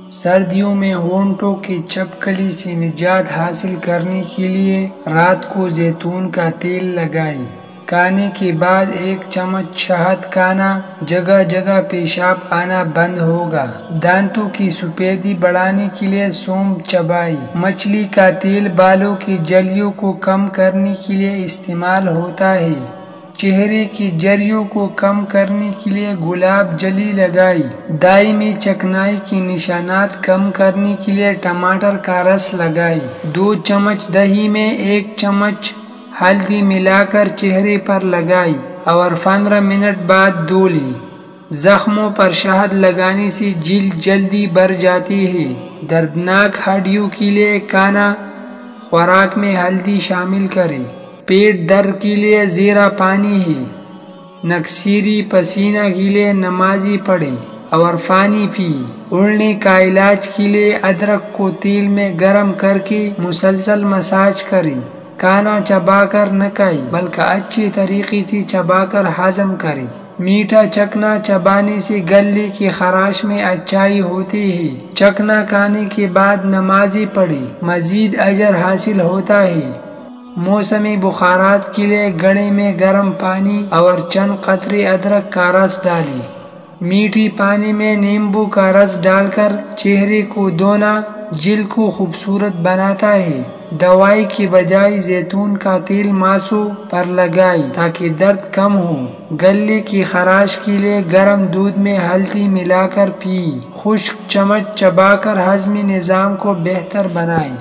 سردیوں میں ہونٹوں کی چپکلی سے نجات حاصل کرنے کے لیے رات کو زیتون کا تیل لگائیں۔ کھانے کے بعد 1 چمچ شہد کھانا، جگہ جگہ پیشاب آنا بند ہوگا۔ دانتوں کی سفیدی بڑھانے کے لیے سونف چبائیں۔ مچھلی کا تیل بالوں کی جلیوں کو کم کرنے کے لیے استعمال ہوتا ہے۔ چہرے کی جریوں کو کم کرنے کے لیے گلاب جلی لگائیں۔ دائمی چکنائی کے نشانات کم کرنے کے لیے ٹماٹر کا رس لگائیں۔ 2 چمچ دہی میں 1 چمچ ہلدی ملا کر چہرے پر لگائیں اور 15 منٹ بعد دھو لیں۔ زخموں پر شہد لگانے سے جلد جلدی بھر جاتی ہے۔ دردناک ہڈیوں کے لیے کھانا خوراک میں ہلدی شامل کریں۔ پیٹ درد کے لیے زیرہ پانی ہے۔ نکسیری پسینہ کے لیے نمازی پڑھیں اور پانی پئیں۔ اڑنے کا علاج کے لیے ادرک کو تیل میں گرم کر کے مسلسل مساج کریں۔ کھانا چبا کر نہ کھائیں بلکہ اچھے طریقے سے چبا کر ہضم کریں۔ میٹھا چکنا چبانے سے گلے کی خراش میں اچھائی ہوتی ہے۔ چکنا کھانے کے بعد نمازی پڑھیں، مزید اجر حاصل ہوتا ہے۔ موسمی بخارات کے لیے گڑھے میں گرم پانی اور چند قطرے ادرک کا رس ڈالیں۔ میٹھی پانی میں نیمبو کا رس ڈال کر چہرے کو دھونا جلد کو خوبصورت بناتا ہے۔ دوائی کی بجائے زیتون کا تیل ماسوں پر لگائیں تاکہ درد کم ہو۔ گلے کی خراش کے لیے گرم دودھ میں ہلدی ملا کر پئیں۔ خشک چمچ چبا کر ہضمی نظام کو بہتر بنائیں۔